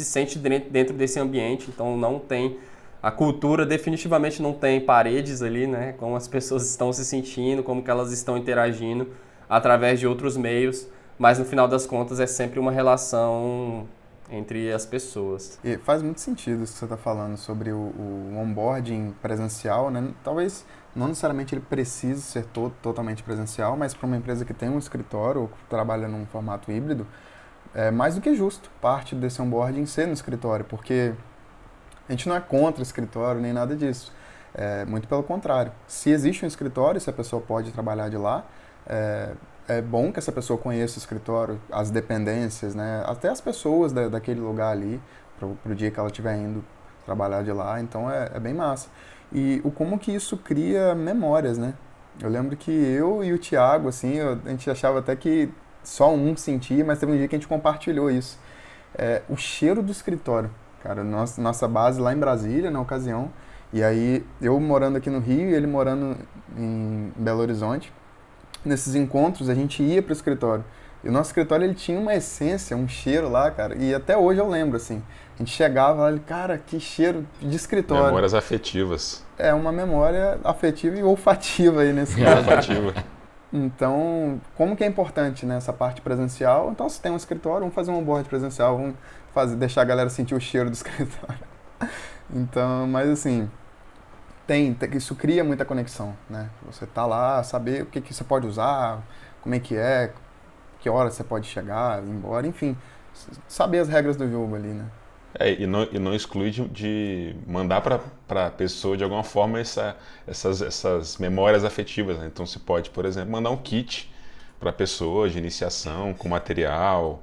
sente dentro desse ambiente. Então não tem a cultura, definitivamente não tem paredes ali, né? Como as pessoas estão se sentindo, como que elas estão interagindo através de outros meios, mas no final das contas é sempre uma relação entre as pessoas. E faz muito sentido isso que você está falando sobre o onboarding presencial, né? Talvez não necessariamente ele precise ser totalmente presencial, mas para uma empresa que tem um escritório ou que trabalha num formato híbrido, é mais do que justo parte desse onboarding ser no escritório, porque a gente não é contra escritório nem nada disso. Muito pelo contrário. Se existe um escritório, se a pessoa pode trabalhar de lá, é bom que essa pessoa conheça o escritório, as dependências, né? Até as pessoas daquele lugar ali, pro dia que ela estiver indo trabalhar de lá. Então é bem massa. E como que isso cria memórias, né? Eu lembro que eu e o Thiago, assim, a gente achava até que só um sentia, mas teve um dia que a gente compartilhou isso. O cheiro do escritório. Cara, nossa base lá em Brasília, na ocasião. E aí, eu morando aqui no Rio e ele morando em Belo Horizonte. Nesses encontros, a gente ia pro escritório. E o nosso escritório, ele tinha uma essência, um cheiro lá, cara. E até hoje eu lembro, assim. A gente chegava lá e, cara, que cheiro de escritório. Memórias afetivas. É uma memória afetiva e olfativa aí nesse caso. Olfativa. Então, como que é importante, né, essa parte presencial? Então, se tem um escritório, vamos fazer um onboard presencial, vamos deixar a galera sentir o cheiro do escritório. Então, mas assim, isso cria muita conexão, né? Você tá lá, saber o que você pode usar, como é, que hora você pode chegar, ir embora, enfim, saber as regras do jogo ali, né? E não exclui de mandar para a pessoa, de alguma forma, essas memórias afetivas, né? Então, você pode, por exemplo, mandar um kit para a pessoa de iniciação, com material,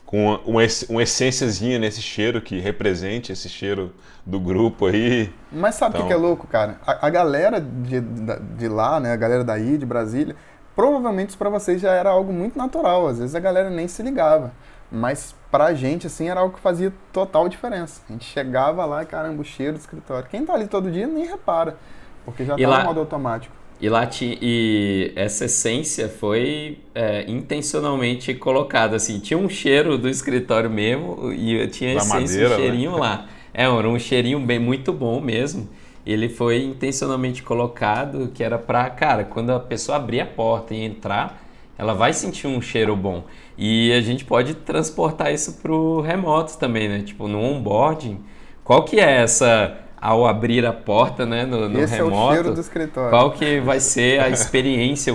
com uma essênciazinha nesse cheiro que represente esse cheiro do grupo aí. Mas sabe o que é louco, cara? A galera de lá, né, a galera daí, de Brasília, provavelmente isso pra vocês já era algo muito natural. Às vezes a galera nem se ligava. Mas pra gente, assim, era algo que fazia total diferença. A gente chegava lá e, caramba, o cheiro do escritório. Quem tá ali todo dia nem repara, porque já tá no modo automático. E essa essência foi intencionalmente colocada, assim, tinha um cheiro do escritório mesmo e tinha da essência, madeira, um cheirinho, né? Lá. Era um cheirinho muito bom mesmo. Ele foi intencionalmente colocado, que era pra, cara, quando a pessoa abrir a porta e entrar, ela vai sentir um cheiro bom. E a gente pode transportar isso pro remoto também, né? Tipo, no onboarding, qual que é essa... Ao abrir a porta, né, no Esse remoto, é o cheiro do escritório. Qual que vai ser a experiência,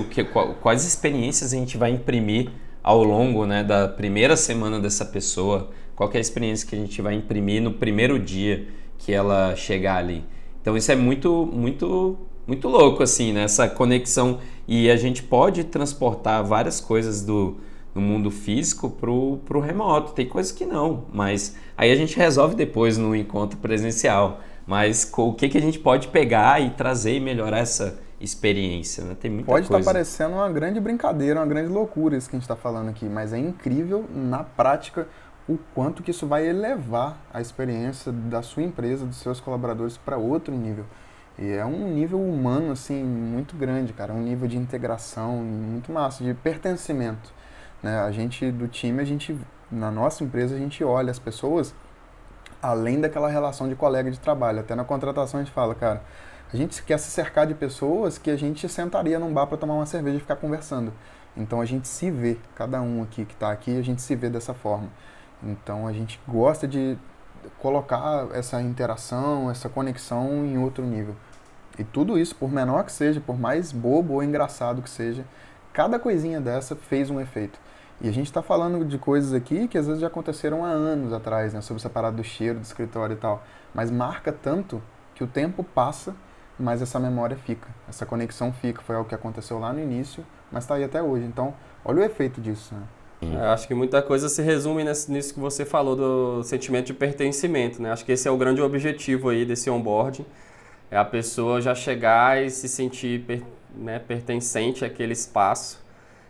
quais experiências a gente vai imprimir ao longo, né, da primeira semana dessa pessoa, qual que é a experiência que a gente vai imprimir no primeiro dia que ela chegar ali. Então isso é muito, muito, muito louco, assim, né, essa conexão, e a gente pode transportar várias coisas do mundo físico pro remoto, tem coisas que não, mas aí a gente resolve depois no encontro presencial. Mas o que a gente pode pegar e trazer e melhorar essa experiência, né? Tem muita coisa. Pode estar parecendo uma grande brincadeira, uma grande loucura isso que a gente está falando aqui, mas é incrível na prática o quanto que isso vai elevar a experiência da sua empresa, dos seus colaboradores para outro nível. E é um nível humano, assim, muito grande, cara, um nível de integração muito massa, de pertencimento, né? A gente, do time, na nossa empresa, a gente olha as pessoas além daquela relação de colega de trabalho. Até na contratação a gente fala, cara, a gente quer se cercar de pessoas que a gente sentaria num bar para tomar uma cerveja e ficar conversando. Então a gente se vê, cada um aqui que está aqui, a gente se vê dessa forma. Então a gente gosta de colocar essa interação, essa conexão em outro nível. E tudo isso, por menor que seja, por mais bobo ou engraçado que seja, cada coisinha dessa fez um efeito. E a gente está falando de coisas aqui que às vezes já aconteceram há anos atrás, né? Sobre essa parada do cheiro do escritório e tal. Mas marca tanto que o tempo passa, mas essa memória fica. Essa conexão fica. Foi algo que aconteceu lá no início, mas está aí até hoje. Então, olha o efeito disso, né? Eu acho que muita coisa se resume nisso que você falou do sentimento de pertencimento, né? Acho que esse é o grande objetivo aí desse onboarding, é a pessoa já chegar e se sentir pertencente àquele espaço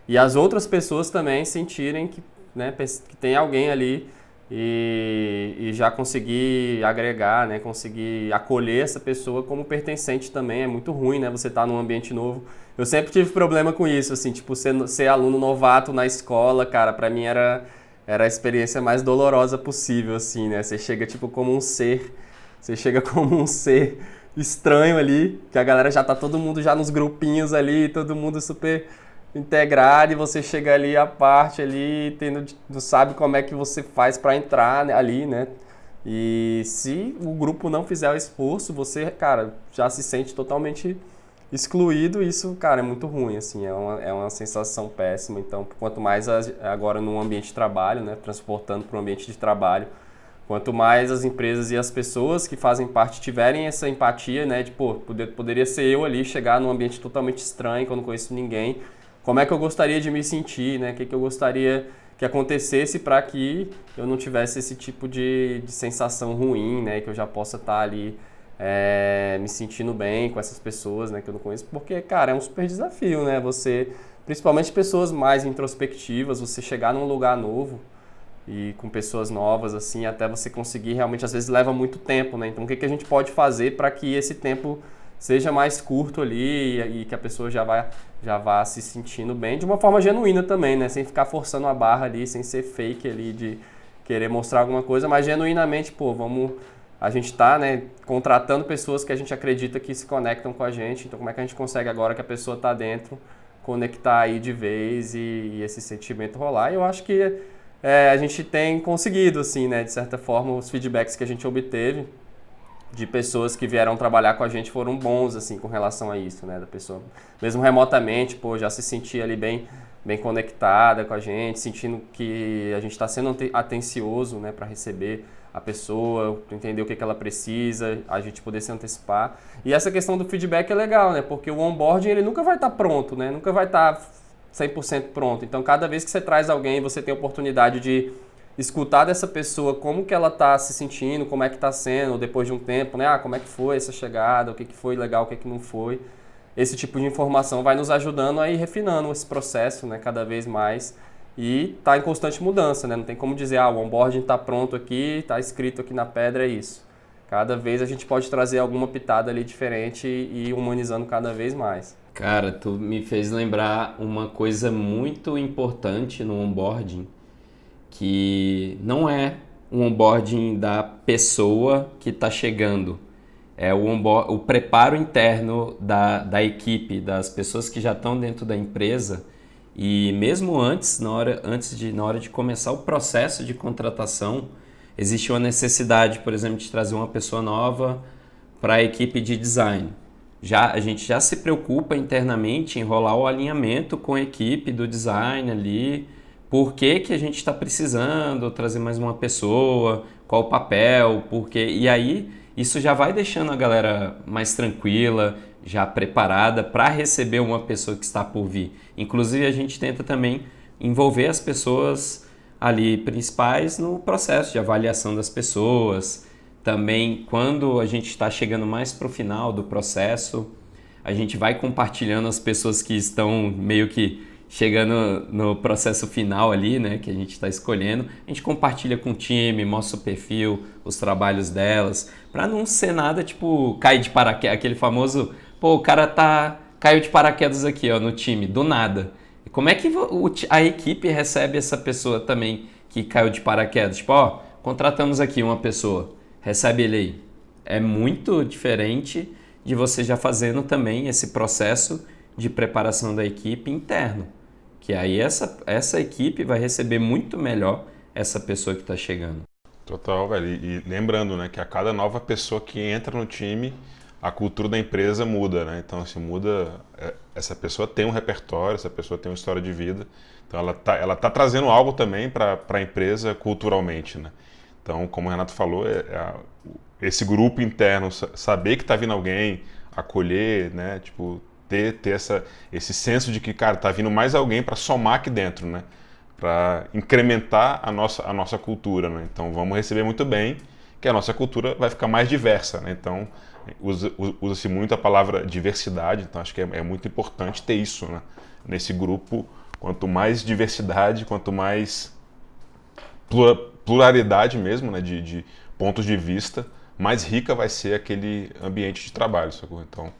e as outras pessoas também sentirem que, né, que tem alguém ali e já conseguir agregar, né, conseguir acolher essa pessoa como pertencente também. É muito ruim, né, você estar num ambiente novo. Eu sempre tive problema com isso, assim, tipo, ser aluno novato na escola, cara, pra mim era a experiência mais dolorosa possível, assim, né? Você chega, tipo, você chega como um ser estranho ali, que a galera já tá todo mundo já nos grupinhos ali, todo mundo super integrado, e você chega ali à parte ali, não sabe como é que você faz pra entrar ali, né? E se o grupo não fizer o esforço, você, cara, já se sente totalmente excluído. Isso, cara, é muito ruim, assim, é uma sensação péssima. Então, quanto mais agora no ambiente de trabalho, né, transportando para o ambiente de trabalho, quanto mais as empresas e as pessoas que fazem parte tiverem essa empatia, né, de, pô, poderia ser eu ali, chegar num ambiente totalmente estranho, que eu não conheço ninguém, como é que eu gostaria de me sentir, né, o que eu gostaria que acontecesse para que eu não tivesse esse tipo de sensação ruim, né, que eu já possa estar ali me sentindo bem com essas pessoas, né, que eu não conheço, porque, cara, é um super desafio, né, você, principalmente pessoas mais introspectivas, você chegar num lugar novo e com pessoas novas, assim, até você conseguir, realmente, às vezes leva muito tempo, né, então o que a gente pode fazer para que esse tempo seja mais curto ali e que a pessoa já vá se sentindo bem, de uma forma genuína também, né, sem ficar forçando a barra ali, sem ser fake ali, de querer mostrar alguma coisa, mas genuinamente, pô, a gente está, né, contratando pessoas que a gente acredita que se conectam com a gente. Então, como é que a gente consegue agora que a pessoa está dentro, conectar aí de vez e esse sentimento rolar? E eu acho que a gente tem conseguido, assim, né, de certa forma, os feedbacks que a gente obteve de pessoas que vieram trabalhar com a gente foram bons, assim, com relação a isso, né, da pessoa, mesmo remotamente, pô, já se sentia ali bem conectada com a gente, sentindo que a gente está sendo atencioso, né, para receber a pessoa, entender o que ela precisa, a gente poder se antecipar. E essa questão do feedback é legal, né? Porque o onboarding ele nunca vai estar pronto, né? Nunca vai estar 100% pronto. Então, cada vez que você traz alguém, você tem a oportunidade de escutar dessa pessoa como que ela está se sentindo, como é que está sendo depois de um tempo, né? Como é que foi essa chegada, o que foi legal, o que não foi. Esse tipo de informação vai nos ajudando a ir refinando esse processo, né? Cada vez mais. E está em constante mudança, né? Não tem como dizer, o onboarding está pronto aqui, está escrito aqui na pedra, é isso. Cada vez a gente pode trazer alguma pitada ali diferente e humanizando cada vez mais. Cara, tu me fez lembrar uma coisa muito importante no onboarding, que não é um onboarding da pessoa que está chegando, é o preparo interno da equipe, das pessoas que já estão dentro da empresa. E mesmo antes, na hora de começar o processo de contratação, existe uma necessidade, por exemplo, de trazer uma pessoa nova para a equipe de design. A gente já se preocupa internamente em rolar o alinhamento com a equipe do design ali, por que a gente está precisando trazer mais uma pessoa, qual o papel, por quê. E aí isso já vai deixando a galera mais tranquila, já preparada para receber uma pessoa que está por vir. Inclusive, a gente tenta também envolver as pessoas ali principais no processo de avaliação das pessoas. Também, quando a gente está chegando mais para o final do processo, a gente vai compartilhando as pessoas que estão meio que chegando no processo final ali, né, que a gente está escolhendo. A gente compartilha com o time, mostra o perfil, os trabalhos delas, para não ser nada tipo cair de paraquedas, aquele famoso, pô, o cara caiu de paraquedas aqui, ó, no time, do nada. E como é que a equipe recebe essa pessoa também que caiu de paraquedas? Tipo, ó, contratamos aqui uma pessoa, recebe ele aí. É muito diferente de você já fazendo também esse processo de preparação da equipe interno. Que aí essa equipe vai receber muito melhor essa pessoa que está chegando. Total, velho. E lembrando, né, que a cada nova pessoa que entra no time, a cultura da empresa muda, né? Então, assim, muda... Essa pessoa tem um repertório, essa pessoa tem uma história de vida. Então, ela tá trazendo algo também para a empresa culturalmente, né? Então, como o Renato falou, esse grupo interno, saber que está vindo alguém, acolher, né? Tipo, ter esse senso de que, cara, tá vindo mais alguém para somar aqui dentro, né? Para incrementar a nossa cultura, né? Então, vamos receber muito bem, que a nossa cultura vai ficar mais diversa, né? Então, usa-se muito a palavra diversidade, então acho que é muito importante ter isso, né? Nesse grupo. Quanto mais diversidade, quanto mais pluralidade mesmo, né, de pontos de vista, mais rica vai ser aquele ambiente de trabalho, sacou? Então,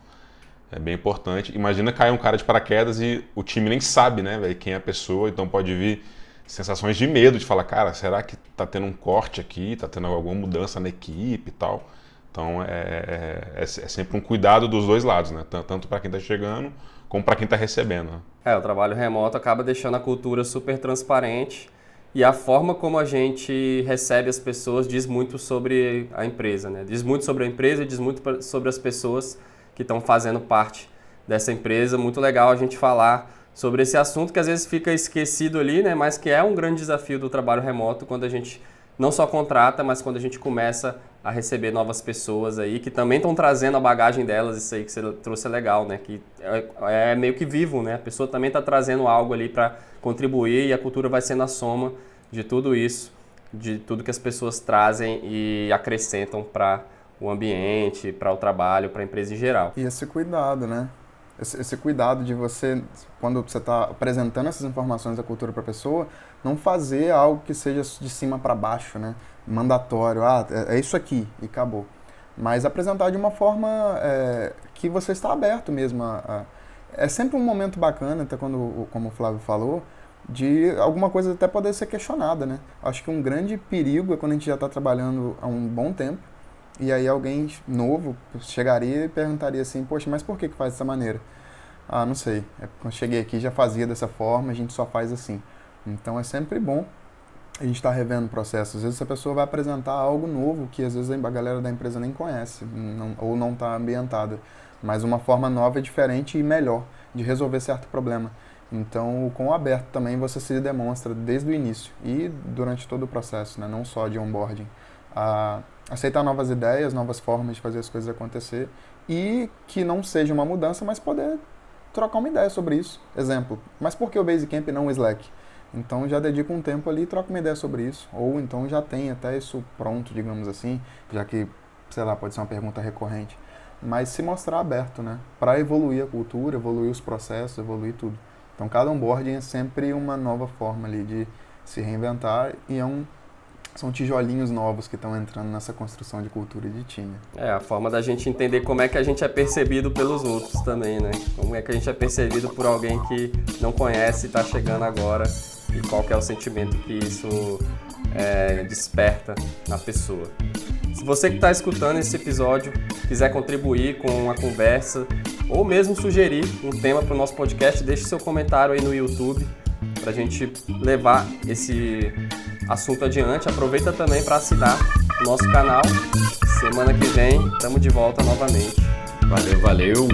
é bem importante. Imagina cair um cara de paraquedas e o time nem sabe, né, véio, quem é a pessoa, então pode vir sensações de medo, de falar, cara, será que tá tendo um corte aqui, tá tendo alguma mudança na equipe e tal? Então, é sempre um cuidado dos dois lados, né, tanto para quem tá chegando, como para quem está recebendo. O trabalho remoto acaba deixando a cultura super transparente e a forma como a gente recebe as pessoas diz muito sobre a empresa, né? Diz muito sobre a empresa e diz muito sobre as pessoas que estão fazendo parte dessa empresa. Muito legal a gente falar sobre esse assunto que às vezes fica esquecido ali, né? Mas que é um grande desafio do trabalho remoto quando a gente não só contrata, mas quando a gente começa a receber novas pessoas aí que também estão trazendo a bagagem delas. Isso aí que você trouxe é legal, né? Que é meio que vivo, né? A pessoa também está trazendo algo ali para contribuir e a cultura vai sendo a soma de tudo isso, de tudo que as pessoas trazem e acrescentam para o ambiente, para o trabalho, para a empresa em geral. E esse cuidado, né? Esse cuidado de você, quando você está apresentando essas informações da cultura para a pessoa, não fazer algo que seja de cima para baixo, né? Mandatório, é isso aqui e acabou. Mas apresentar de uma forma que você está aberto mesmo. É sempre um momento bacana, até quando, como o Flávio falou, de alguma coisa até poder ser questionada, né? Acho que um grande perigo é quando a gente já está trabalhando há um bom tempo e aí alguém novo chegaria e perguntaria assim, poxa, mas por que faz dessa maneira? Não sei, quando cheguei aqui já fazia dessa forma, a gente só faz assim. Então é sempre bom a gente estar revendo o processo. Às vezes a pessoa vai apresentar algo novo que às vezes a galera da empresa nem conhece ou não está ambientada, mas uma forma nova e diferente e melhor de resolver certo problema. Então, com o aberto também você se demonstra desde o início e durante todo o processo, né? Não só de onboarding. Aceitar novas ideias, novas formas de fazer as coisas acontecer e que não seja uma mudança, mas poder trocar uma ideia sobre isso. Exemplo, mas por que o Basecamp e não o Slack? Então já dedico um tempo ali e troco uma ideia sobre isso. Ou então já tem até isso pronto, digamos assim, já que, sei lá, pode ser uma pergunta recorrente. Mas se mostrar aberto, né? Para evoluir a cultura, evoluir os processos, evoluir tudo. Então cada onboarding é sempre uma nova forma ali de se reinventar e são tijolinhos novos que estão entrando nessa construção de cultura e de time. A forma da gente entender como é que a gente é percebido pelos outros também, né? Como é que a gente é percebido por alguém que não conhece e está chegando agora e qual que é o sentimento que isso desperta na pessoa. Se você que está escutando esse episódio quiser contribuir com a conversa ou mesmo sugerir um tema para o nosso podcast, deixe seu comentário aí no YouTube para a gente levar esse assunto adiante. Aproveita também para assinar o nosso canal. Semana que vem estamos de volta novamente. Valeu.